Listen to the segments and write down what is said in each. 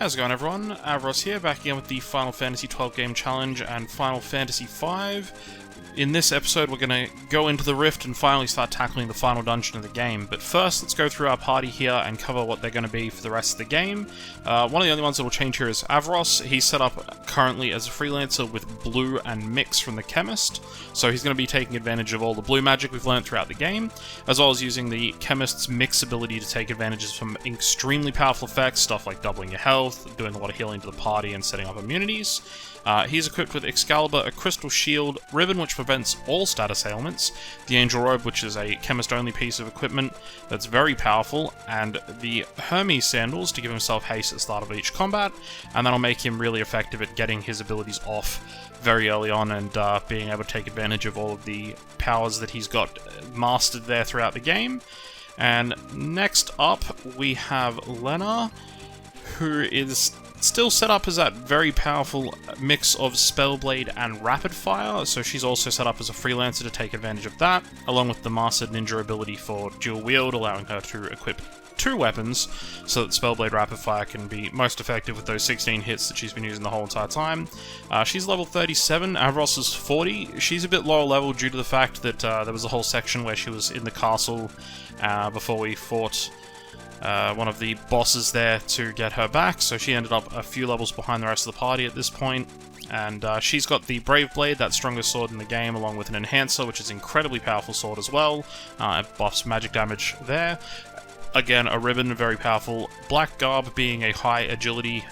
How's it going, everyone? Avros here, back again with the Final Fantasy XII Game Challenge and Final Fantasy V. In this episode, we're going to go into the Rift and finally start tackling the final dungeon of the game. But first, let's go through our party here and cover what they're going to be for the rest of the game. One of the only ones that will change here is Avros. He's set up currently as a freelancer with Blue and Mix from the Chemist. So he's going to be taking advantage of all the blue magic we've learned throughout the game, as well as using the Chemist's Mix ability to take advantage of some extremely powerful effects, stuff like doubling your health, doing a lot of healing to the party, and setting up immunities. He's equipped with Excalibur, a Crystal Shield, Ribbon, which prevents all status ailments, the Angel Robe, which is a Chemist-only piece of equipment that's very powerful, and the Hermes Sandals to give himself haste at the start of each combat, and that'll make him really effective at getting his abilities off very early on and being able to take advantage of all of the powers that he's got mastered there throughout the game. And next up, we have Lena, who is still set up as that very powerful mix of Spellblade and Rapid Fire, so she's also set up as a freelancer to take advantage of that, along with the Mastered Ninja ability for dual wield, allowing her to equip two weapons, so that Spellblade Rapid Fire can be most effective with those 16 hits that she's been using the whole entire time. She's level 37, Avros is 40. She's a bit lower level due to the fact that there was a whole section where she was in the castle before we fought one of the bosses there to get her back, so she ended up a few levels behind the rest of the party at this point. And she's got the Brave Blade, that strongest sword in the game, along with an Enhancer, which is an incredibly powerful sword as well. It buffs magic damage there. Again, a Ribbon, very powerful. Black Garb being a high agility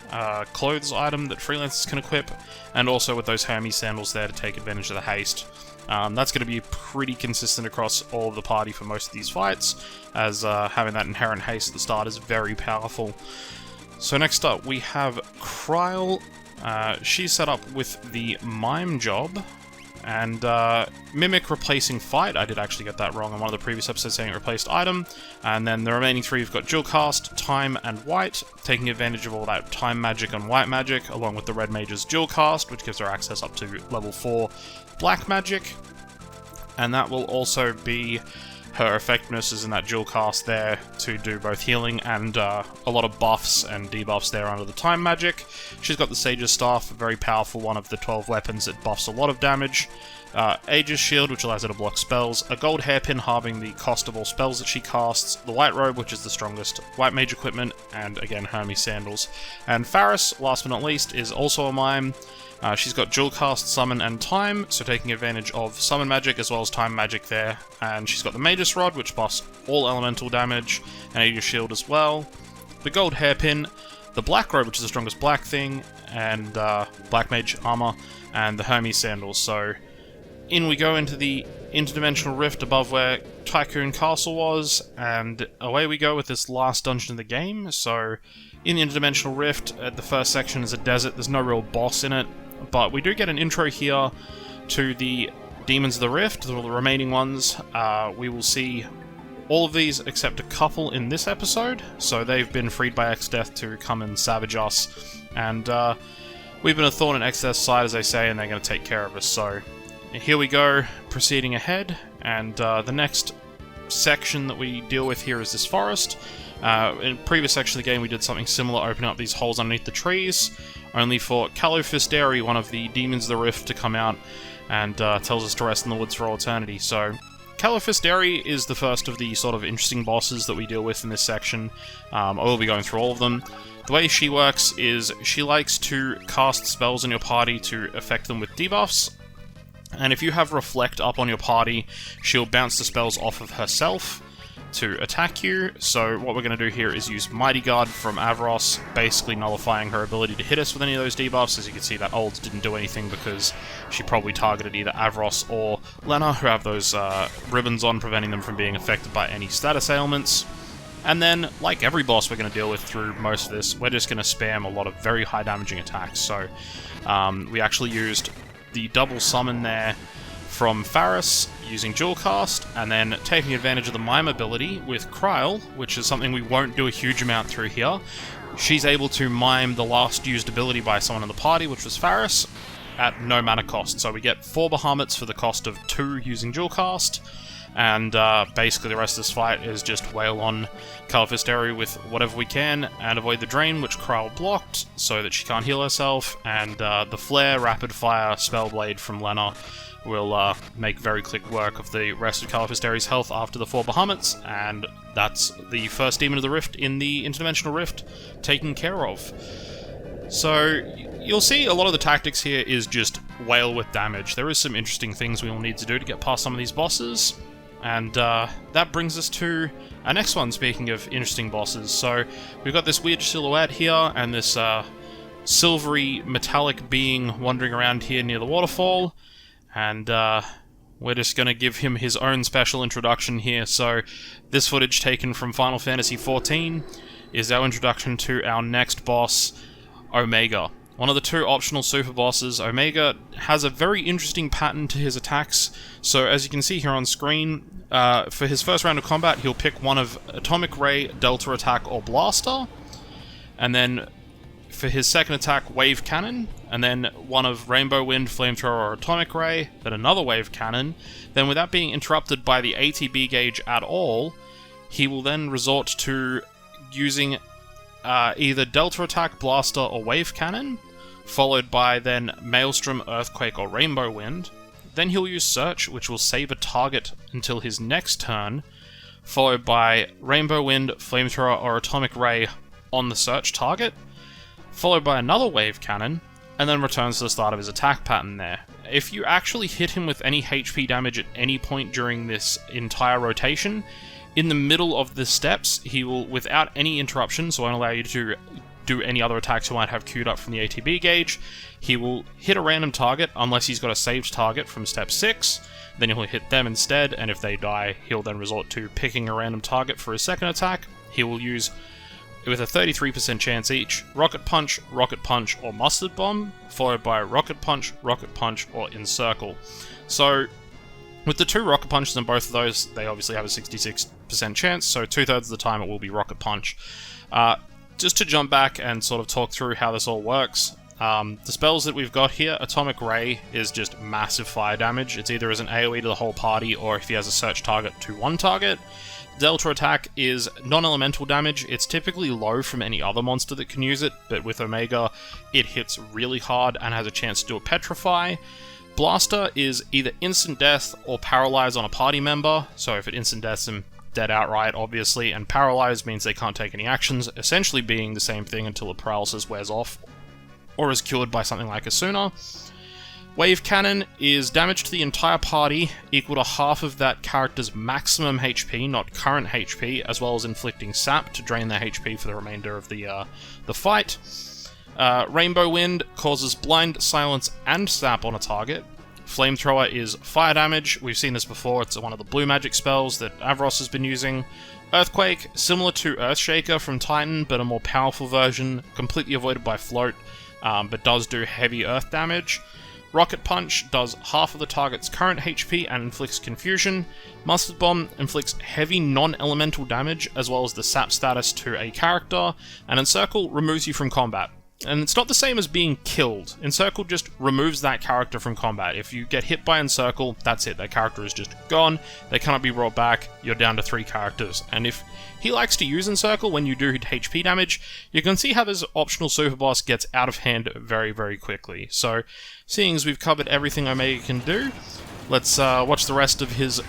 clothes item that freelancers can equip, and also with those Hermes Sandals there to take advantage of the haste. That's going to be pretty consistent across all of the party for most of these fights, as having that inherent haste at the start is very powerful. So next up we have Kryle. She's set up with the Mime job, and Mimic replacing Fight. I did actually get that wrong on one of the previous episodes saying it replaced Item. And then the remaining three, we've got Dual Cast, Time, and White, taking advantage of all that Time magic and White magic, along with the Red Mage's Dual Cast, which gives her access up to level 4 Black magic. And that will also be her effectiveness is in that Dual Cast there to do both healing and a lot of buffs and debuffs there under the Time magic. She's got the Sage's Staff, a very powerful one of the 12 weapons that buffs a lot of damage. Aegis Shield, which allows her to block spells. A Gold Hairpin, halving the cost of all spells that she casts. The White Robe, which is the strongest White Mage equipment. And again, Hermes Sandals. And Faris, last but not least, is also a Mime. She's got Dual Cast, Summon, and Time, so taking advantage of Summon magic as well as Time magic there. And she's got the Magus Rod, which buffs all elemental damage, and Aegis Shield as well. The Gold Hairpin, the Black Robe, which is the strongest black thing, and Black Mage Armor, and the Hermes Sandals. So in we go into the Interdimensional Rift above where Tycoon Castle was, and away we go with this last dungeon of the game. So in the Interdimensional Rift, the first section is a desert, there's no real boss in it, but we do get an intro here to the Demons of the Rift, the remaining ones. We will see all of these except a couple in this episode, so they've been freed by Exdeath to come and savage us, and we've been a thorn in Exdeath's side, as they say, and they're going to take care of us. So here we go, proceeding ahead, and the next section that we deal with here is this forest. In the previous section of the game we did something similar, opening up these holes underneath the trees, only for Calofisteri, one of the Demons of the Rift, to come out and tells us to rest in the woods for all eternity. So Calofisteri is the first of the sort of interesting bosses that we deal with in this section. I will be going through all of them. The way she works is she likes to cast spells on your party to affect them with debuffs, and if you have Reflect up on your party, she'll bounce the spells off of herself to attack you. So what we're going to do here is use Mighty Guard from Avros, basically nullifying her ability to hit us with any of those debuffs. As you can see, that ult didn't do anything because she probably targeted either Avros or Lena, who have those ribbons on, preventing them from being affected by any status ailments. And then, like every boss we're going to deal with through most of this, we're just going to spam a lot of very high damaging attacks. So we actually used the double summon there from Faris, using Dual Cast, and then taking advantage of the Mime ability with Kryle, which is something we won't do a huge amount through here. She's able to mime the last used ability by someone in the party, which was Faris, at no mana cost. So we get 4 Bahamut's for the cost of 2 using Dual Cast, and basically the rest of this fight is just wail on Califisteri with whatever we can, and avoid the drain, which Kral blocked, so that she can't heal herself, and the Flare, Rapid Fire, Spellblade from Lena will make very quick work of the rest of Califisteri's health after the 4 Bahamut's, and that's the first Demon of the Rift in the Interdimensional Rift taken care of. So, you'll see a lot of the tactics here is just wail with damage. There is some interesting things we will need to do to get past some of these bosses, and that brings us to our next one, speaking of interesting bosses. So, we've got this weird silhouette here, and this silvery metallic being wandering around here near the waterfall, and we're just going to give him his own special introduction here. So, this footage taken from Final Fantasy XIV is our introduction to our next boss, Omega. One of the 2 optional super bosses. Omega has a very interesting pattern to his attacks. So as you can see here on screen, for his first round of combat, he'll pick one of Atomic Ray, Delta Attack, or Blaster. And then for his second attack, Wave Cannon. And then one of Rainbow Wind, Flamethrower, or Atomic Ray. Then another Wave Cannon. Then without being interrupted by the ATB gauge at all, he will then resort to using either Delta Attack, Blaster, or Wave Cannon, followed by then Maelstrom, Earthquake, or Rainbow Wind. Then he'll use Search, which will save a target until his next turn, followed by Rainbow Wind, Flamethrower, or Atomic Ray on the Search target, followed by another Wave Cannon, and then returns to the start of his attack pattern there. If you actually hit him with any HP damage at any point during this entire rotation, in the middle of the steps, he will, without any interruption, so won't allow you to do any other attacks you might have queued up from the ATB gauge, he will hit a random target, unless he's got a saved target from step 6, then he'll hit them instead, and if they die, he'll then resort to picking a random target for his second attack. He will use, with a 33% chance each, Rocket Punch, or Mustard Bomb, followed by Rocket Punch, or Encircle. So, with the 2 Rocket Punches in both of those, they obviously have a 66% chance, so 2/3 of the time it will be Rocket Punch. Just to jump back and sort of talk through how this all works, the spells that we've got here, Atomic Ray is just massive fire damage. It's either as an AoE to the whole party, or if he has a search target, to one target. Delta Attack is non-elemental damage. It's typically low from any other monster that can use it, but with Omega, it hits really hard and has a chance to do a Petrify. Blaster is either instant death or paralyze on a party member, so if it instant deaths him, dead outright, obviously, and paralyze means they can't take any actions, essentially being the same thing until the paralysis wears off, or is cured by something like Asuna. Wave Cannon is damage to the entire party, equal to half of that character's maximum HP, not current HP, as well as inflicting sap to drain their HP for the remainder of the fight. Rainbow Wind causes blind, silence, and sap on a target. Flamethrower is fire damage. We've seen this before. It's one of the blue magic spells that Avros has been using. Earthquake, similar to Earthshaker from Titan, but a more powerful version, completely avoided by Float, but does do heavy earth damage. Rocket Punch does half of the target's current HP and inflicts confusion. Mustard Bomb inflicts heavy non-elemental damage, as well as the sap status to a character. And Encircle removes you from combat. And it's not the same as being killed. Encircle just removes that character from combat. If you get hit by Encircle, that's it. That character is just gone. They cannot be brought back. You're down to 3 characters. And if he likes to use Encircle when you do HP damage, you can see how this optional super boss gets out of hand very, very quickly. So, seeing as we've covered everything Omega can do, let's watch the rest of his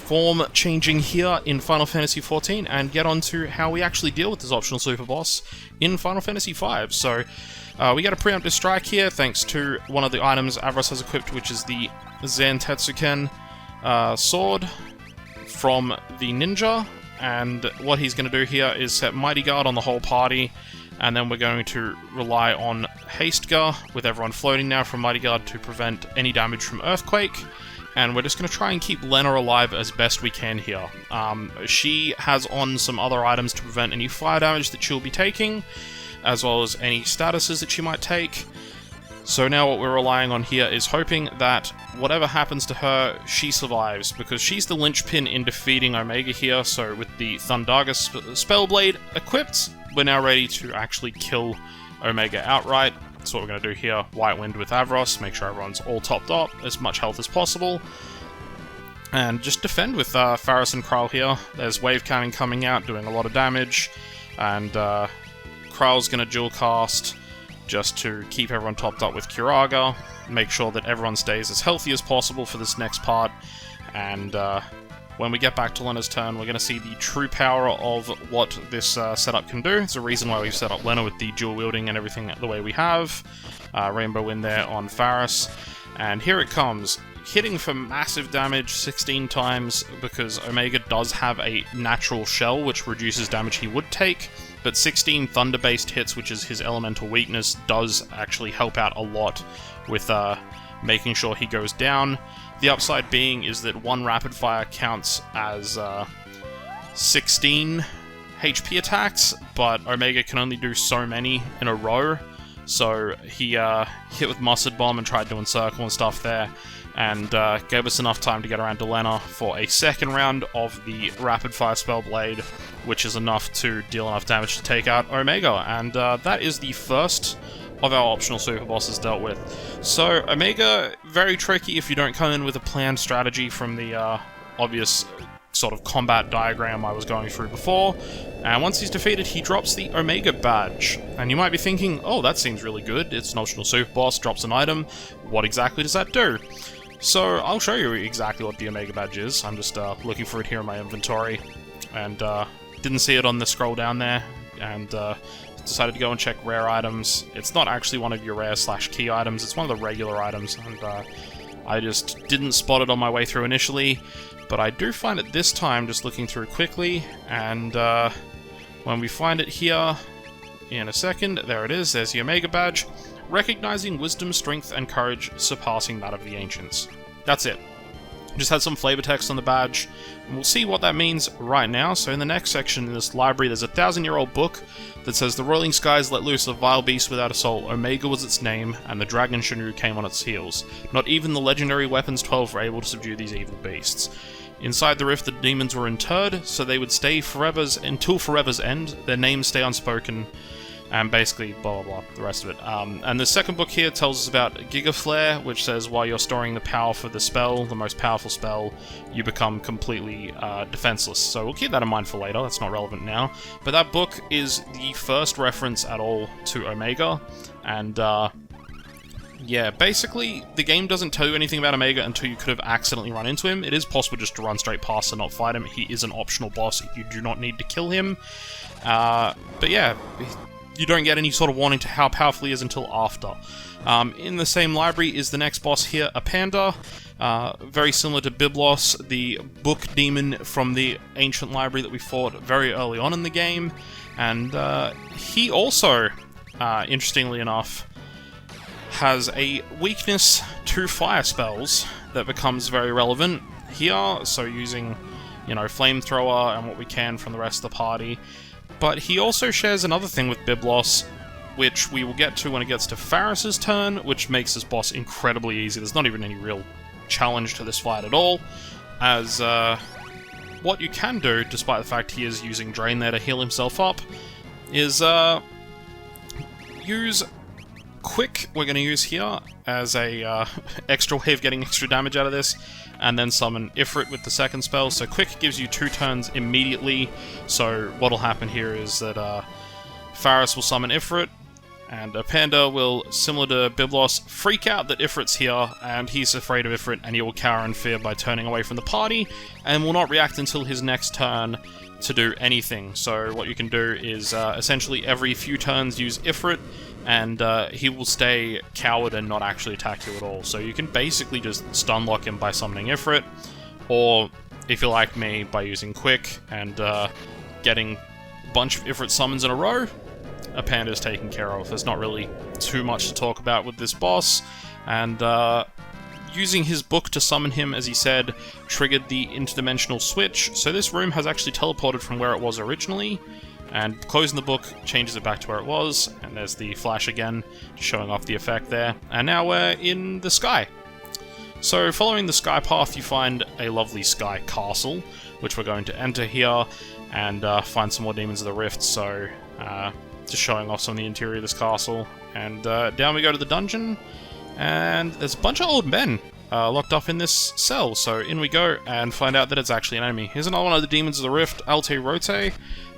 form changing here in Final Fantasy XIV and get on to how we actually deal with this optional super boss in Final Fantasy V. So we get a preemptive strike here thanks to one of the items Avros has equipped, which is the Zantetsuken sword from the ninja, and what he's going to do here is set Mighty Guard on the whole party, and then we're going to rely on Hastegar, with everyone floating now from Mighty Guard to prevent any damage from Earthquake. And we're just going to try and keep Lena alive as best we can here. She has on some other items to prevent any fire damage that she'll be taking, as well as any statuses that she might take. So now what we're relying on here is hoping that whatever happens to her, she survives, because she's the linchpin in defeating Omega here. So with the Thundaga Spellblade equipped, we're now ready to actually kill Omega outright. That's what we're going to do here. White Wind with Avros, make sure everyone's all topped up, as much health as possible. and just defend with Faris and Krull here. There's wave cannon coming out, doing a lot of damage, and Krull's going to dual cast just to keep everyone topped up with Curaga, make sure that everyone stays as healthy as possible for this next part, and when we get back to Lena's turn, we're going to see the true power of what this setup can do. It's a reason why we've set up Lena with the dual wielding and everything the way we have. Rainbow in there on Faris, and here it comes. Hitting for massive damage 16 times, because Omega does have a natural shell which reduces damage he would take, but 16 thunder-based hits, which is his elemental weakness, does actually help out a lot with making sure he goes down. The upside being is that one rapid fire counts as 16 HP attacks, but Omega can only do so many in a row, so he hit with Mustard Bomb and tried to encircle and stuff there, and gave us enough time to get around to Lena for a second round of the Rapid Fire Spellblade, which is enough to deal enough damage to take out Omega, and that is the first of our optional super bosses dealt with. So, Omega, very tricky if you don't come in with a planned strategy from the obvious sort of combat diagram I was going through before, and once he's defeated, he drops the Omega badge. And you might be thinking, oh, that seems really good, it's an optional super boss, drops an item, what exactly does that do? So, I'll show you exactly what the Omega badge is. I'm just looking for it here in my inventory, and didn't see it on the scroll down there, and decided to go and check rare items. It's not actually one of your rare/key items, it's one of the regular items, and I just didn't spot it on my way through initially, but I do find it this time just looking through quickly, and when we find it here in a second, there it is, there's the Omega badge, recognizing wisdom, strength, and courage surpassing that of the ancients. That's it. Just had some flavor text on the badge, and we'll see what that means right now. So in the next section in this library, there's a 1,000-year-old book that says, "The roiling skies let loose a vile beast without a soul. Omega was its name, and the dragon Shenru came on its heels. Not even the legendary weapons 12 were able to subdue these evil beasts. Inside the rift, the demons were interred, so they would stay until forever's end. Their names stay unspoken." And basically, blah blah blah, the rest of it. And the second book here tells us about Giga Flare, which says while you're storing the power for the spell, the most powerful spell, you become completely defenseless. So we'll keep that in mind for later, that's not relevant now. But that book is the first reference at all to Omega, and yeah, basically, the game doesn't tell you anything about Omega until you could have accidentally run into him. It is possible just to run straight past and not fight him. He is an optional boss, you do not need to kill him. But yeah, you don't get any sort of warning to how powerful he is until after. In the same library is the next boss here, a panda. Very similar to Byblos, the book demon from the ancient library that we fought very early on in the game. And he also, interestingly enough, has a weakness to fire spells that becomes very relevant here. So using, you know, flamethrower and what we can from the rest of the party. But he also shares another thing with Byblos, which we will get to when it gets to Faris's turn, which makes this boss incredibly easy. There's not even any real challenge to this fight at all, as what you can do, despite the fact he is using Drain there to heal himself up, is use Quick, we're going to use here as a extra way of getting extra damage out of this, and then summon Ifrit with the second spell. So Quick gives you 2 turns immediately, so what'll happen here is that Faris will summon Ifrit, and a panda will, similar to Byblos, freak out that Ifrit's here, and he's afraid of Ifrit, and he will cower in fear by turning away from the party, and will not react until his next turn to do anything. So what you can do is essentially every few turns use Ifrit, and he will stay cowered and not actually attack you at all. So you can basically just stun lock him by summoning Ifrit, or if you're like me, by using Quick and getting a bunch of Ifrit summons in a row, a panda is taken care of. There's not really too much to talk about with this boss, and using his book to summon him, as he said, triggered the interdimensional switch, so this room has actually teleported from where it was originally, and closing the book changes it back to where it was, and there's the flash again, showing off the effect there, and now we're in the sky. So following the sky path, you find a lovely sky castle, which we're going to enter here, and find some more demons of the rift, so just showing off some of the interior of this castle, and down we go to the dungeon, and there's a bunch of old men locked up in this cell. So in we go and find out that it's actually an enemy. Here's another one of the Demons of the Rift, Alte Rote,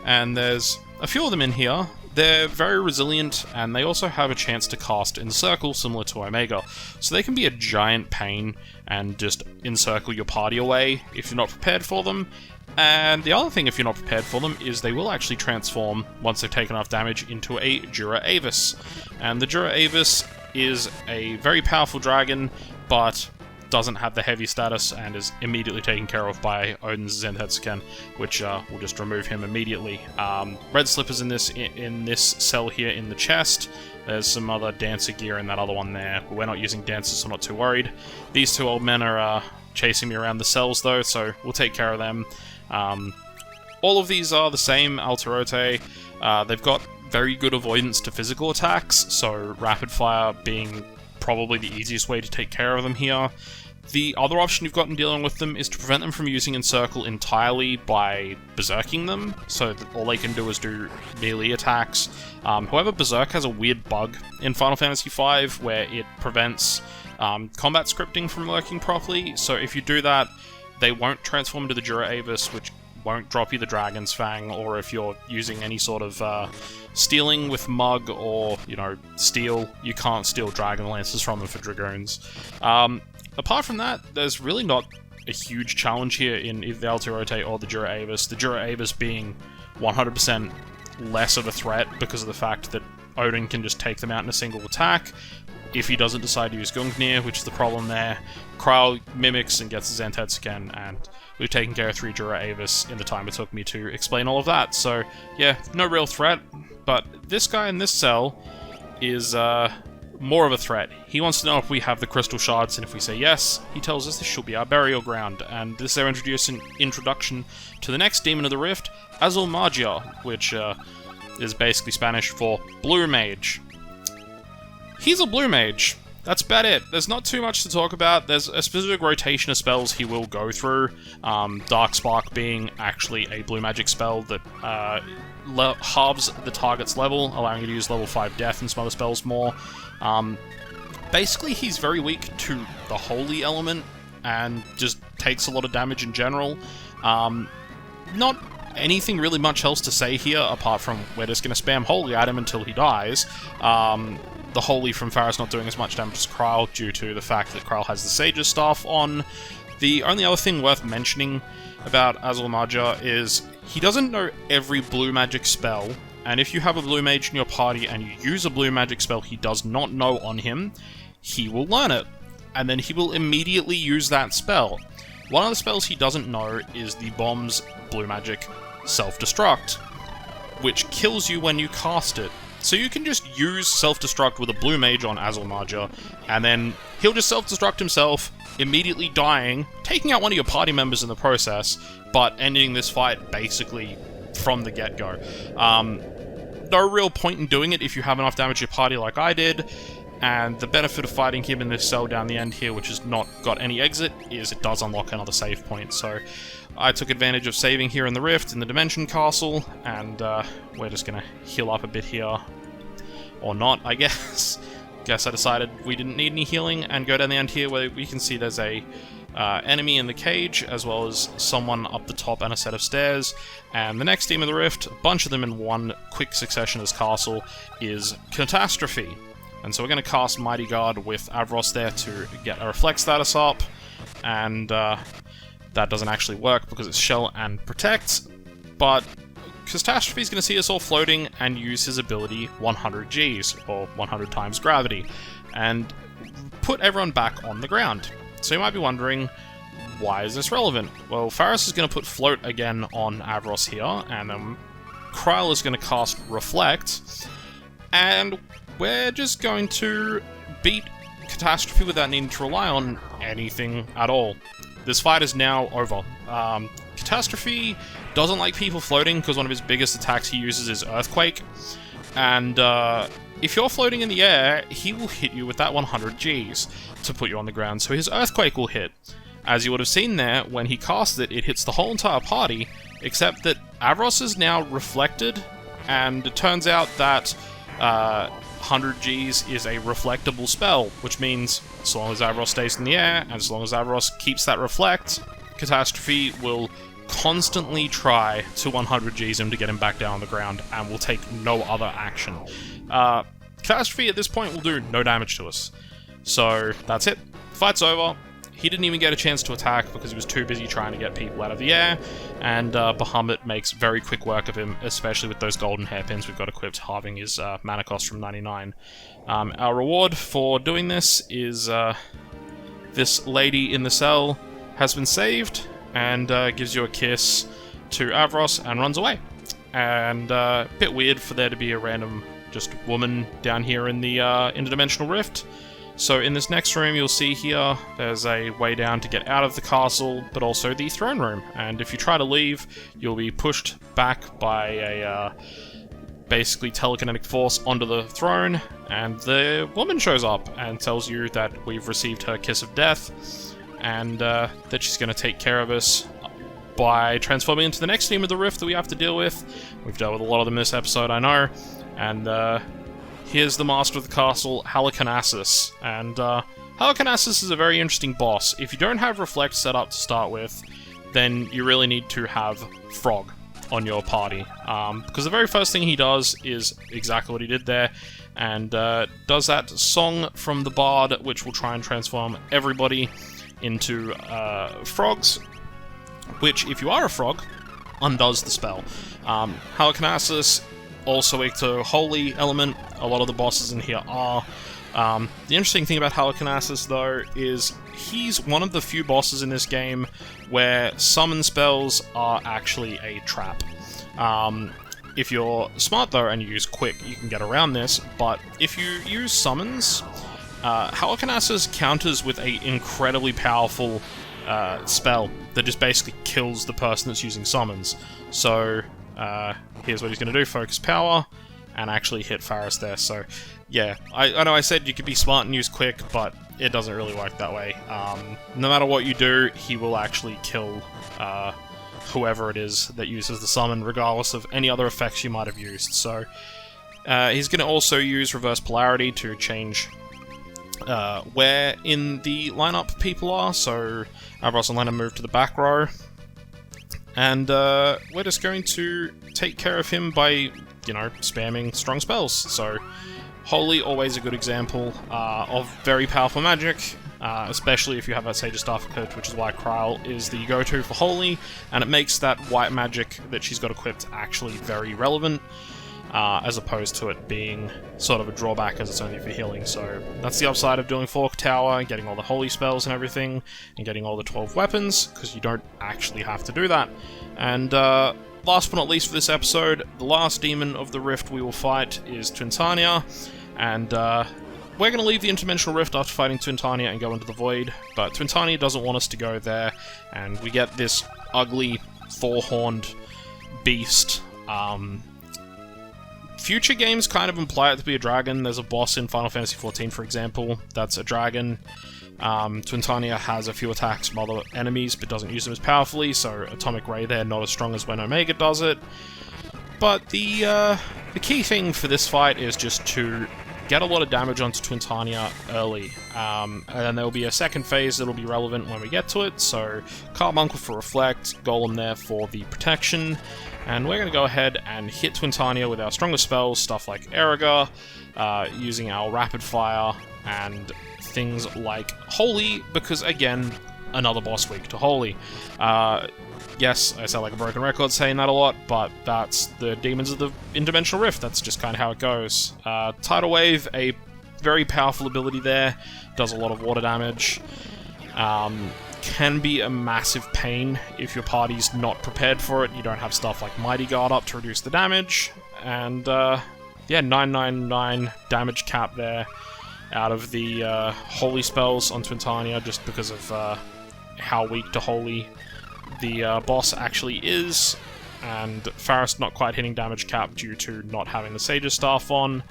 and there's a few of them in here. They're very resilient, and they also have a chance to cast Encircle, similar to Omega. So they can be a giant pain and just encircle your party away if you're not prepared for them. And the other thing, if you're not prepared for them, is they will actually transform, once they've taken enough damage, into a Jura Avis. And the Jura Avis is a very powerful dragon, but doesn't have the heavy status and is immediately taken care of by Odin's Zentetsuken, which will just remove him immediately. Red slippers in this cell here in the chest. There's some other dancer gear in that other one there. We're not using dancers, so I'm not too worried. These two old men are chasing me around the cells though, so we'll take care of them. All of these are the same Alterote. They've got very good avoidance to physical attacks, so rapid fire being probably the easiest way to take care of them here. The other option you've got in dealing with them is to prevent them from using Encircle entirely by berserking them, so that all they can do is do melee attacks. However, Berserk has a weird bug in Final Fantasy V where it prevents combat scripting from working properly, so if you do that, they won't transform into the Jura Avis, which won't drop you the Dragon's Fang, or if you're using any sort of stealing with Mug or, steel, you can't steal Dragon Lances from them for Dragoons. Apart from that, there's really not a huge challenge here in either the Alterote or the Jura Avis. The Jura Avis being 100% less of a threat because of the fact that Odin can just take them out in a single attack. If he doesn't decide to use Gungnir, which is the problem there, Kral mimics and gets the Zentetsuken, and we've taken care of 3 Jura Avis in the time it took me to explain all of that. So, yeah, no real threat, but this guy in this cell is more of a threat. He wants to know if we have the crystal shards, and if we say yes, he tells us this should be our burial ground, and this is our introduction to the next Demon of the Rift, Azul Magia, which is basically Spanish for Blue Mage. He's a Blue Mage. That's about it. There's not too much to talk about. There's a specific rotation of spells he will go through. Dark Spark being actually a blue magic spell that halves the target's level, allowing you to use level 5 Death and some other spells more. Basically, he's very weak to the Holy element, and just takes a lot of damage in general. Not anything really much else to say here, apart from we're just going to spam Holy at him until he dies. The Holy from Faris not doing as much damage as Kral due to the fact that Kral has the Sage's Staff on. The only other thing worth mentioning about Azul Magia is he doesn't know every blue magic spell, and if you have a blue mage in your party and you use a blue magic spell he does not know on him, he will learn it, and then he will immediately use that spell. One of the spells he doesn't know is the bomb's blue magic Self-Destruct, which kills you when you cast it. So you can just use Self-Destruct with a blue mage on Azul Magia, and then he'll just Self-Destruct himself, immediately dying, taking out one of your party members in the process, but ending this fight basically from the get-go. No real point in doing it if you have enough damage to your party like I did, and the benefit of fighting him in this cell down the end here, which has not got any exit, is it does unlock another save point. So I took advantage of saving here in the Rift, in the Dimension Castle, and we're just gonna heal up a bit here. Or not, I guess. Guess I decided we didn't need any healing, and go down the end here where we can see there's a enemy in the cage, as well as someone up the top and a set of stairs. And the next Demon of the Rift, a bunch of them in one quick succession as castle, is Catastrophe. And so we're going to cast Mighty Guard with Avros there to get a Reflect status up, and that doesn't actually work because it's Shell and Protect, but Catastrophe is going to see us all floating and use his ability 100 Gs, or 100 times gravity, and put everyone back on the ground. So you might be wondering, why is this relevant? Well, Faris is going to put Float again on Avros here, and Kral is going to cast Reflect, and we're just going to beat Catastrophe without needing to rely on anything at all. This fight is now over. Catastrophe doesn't like people floating because one of his biggest attacks he uses is Earthquake, and if you're floating in the air, he will hit you with that 100 Gs to put you on the ground, so his Earthquake will hit. As you would have seen there, when he casts it, it hits the whole entire party, except that Avros is now reflected, and it turns out that 100 Gs is a reflectable spell, which means as long as Avros stays in the air, and as long as Avros keeps that reflect, Catastrophe will constantly try to 100 Gs him to get him back down on the ground, and will take no other action. Catastrophe at this point will do no damage to us. So that's it. Fight's over. He didn't even get a chance to attack because he was too busy trying to get people out of the air, and Bahamut makes very quick work of him, especially with those golden hairpins we've got equipped, halving his mana cost from 99. Our reward for doing this is this lady in the cell has been saved, and gives you a kiss to Avros and runs away. And a bit weird for there to be a random just woman down here in the Interdimensional Rift. So in this next room you'll see here, there's a way down to get out of the castle, but also the throne room. And if you try to leave, you'll be pushed back by a basically telekinetic force onto the throne, and the woman shows up and tells you that we've received her kiss of death, and that she's going to take care of us by transforming into the next theme of the Rift that we have to deal with. We've dealt with a lot of them this episode, I know, and here's the master of the castle, Halicarnassus, and Halicarnassus is a very interesting boss. If you don't have Reflect set up to start with, then you really need to have Frog on your party, because the very first thing he does is exactly what he did there, and does that song from the Bard, which will try and transform everybody into frogs, which, if you are a frog, undoes the spell. Halicarnassus, also weak to Holy Element. A lot of the bosses in here are. The interesting thing about Halicarnassus, though, is he's one of the few bosses in this game where summon spells are actually a trap. If you're smart, though, and you use Quick, you can get around this, but if you use summons, Halicarnassus counters with an incredibly powerful spell that just basically kills the person that's using summons. So, here's what he's going to do, focus power, and actually hit Faris there. So, yeah, I know I said you could be smart and use Quick, but it doesn't really work that way. No matter what you do, he will actually kill whoever it is that uses the summon, regardless of any other effects you might have used. So, he's going to also use Reverse Polarity to change where in the lineup people are. So, Avros and Lena move to the back row. And we're just going to take care of him by, you know, spamming strong spells. So, Holy, always a good example of very powerful magic, especially if you have that Sage of Staff equipped, which is why Kryle is the go-to for Holy, and it makes that white magic that she's got equipped actually very relevant, as opposed to it being sort of a drawback as it's only for healing. So that's the upside of doing Fork Tower, getting all the Holy spells and everything, and getting all the 12 weapons, because you don't actually have to do that. And last but not least for this episode, the last demon of the Rift we will fight is Twintania, and we're going to leave the Interdimensional Rift after fighting Twintania and go into the Void, but Twintania doesn't want us to go there, and we get this ugly, four-horned beast. Future games kind of imply it to be a dragon. There's a boss in Final Fantasy XIV, for example, that's a dragon. Twintania has a few attacks from other enemies, but doesn't use them as powerfully, so Atomic Ray there not as strong as when Omega does it. But the key thing for this fight is just to get a lot of damage onto Twintania early, and then there'll be a second phase that'll be relevant when we get to it, so Carbuncle for Reflect, Golem there for the protection, and we're going to go ahead and hit Twintania with our strongest spells, stuff like Erika, using our Rapid Fire, and things like Holy, because again, another boss weak to Holy. Yes, I sound like a broken record saying that a lot, but that's the demons of the Interdimensional Rift. That's just kind of how it goes. Tidal Wave, a very powerful ability there, does a lot of water damage. Can be a massive pain if your party's not prepared for it. You don't have stuff like Mighty Guard up to reduce the damage. And, yeah, 999 damage cap there out of the Holy spells on Twintania, just because of how weak to Holy the boss actually is, and Faris not quite hitting damage cap due to not having the Sage's Staff on.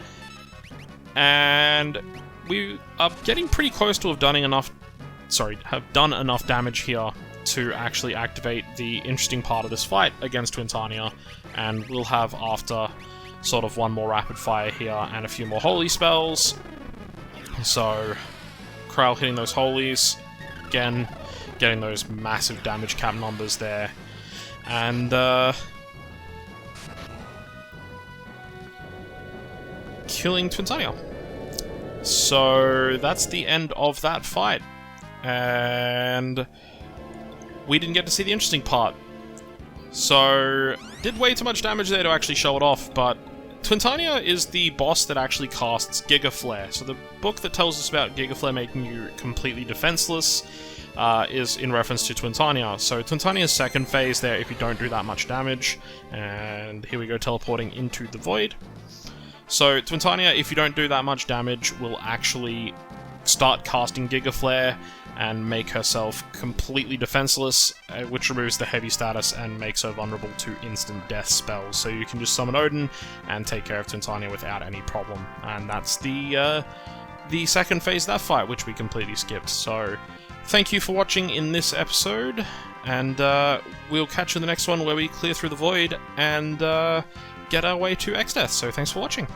And we are getting pretty close to have done enough damage here to actually activate the interesting part of this fight against Twintania, and we'll have, after sort of one more rapid fire here and a few more holy spells. So, Kral hitting those holies, again, getting those massive damage cap numbers there, and killing Twintania. So that's the end of that fight, and we didn't get to see the interesting part. So, did way too much damage there to actually show it off, but Twintania is the boss that actually casts Giga Flare. So the book that tells us about Giga Flare making you completely defenseless is in reference to Twintania. So Twintania's second phase there if you don't do that much damage, and here we go teleporting into the void. So Twintania, if you don't do that much damage, will actually start casting Giga Flare and make herself completely defenseless, which removes the heavy status and makes her vulnerable to instant death spells. So you can just summon Odin and take care of Twintania without any problem. And that's the second phase of that fight, which we completely skipped. So thank you for watching in this episode, and we'll catch you in the next one where we clear through the void and get our way to Exdeath. So thanks for watching.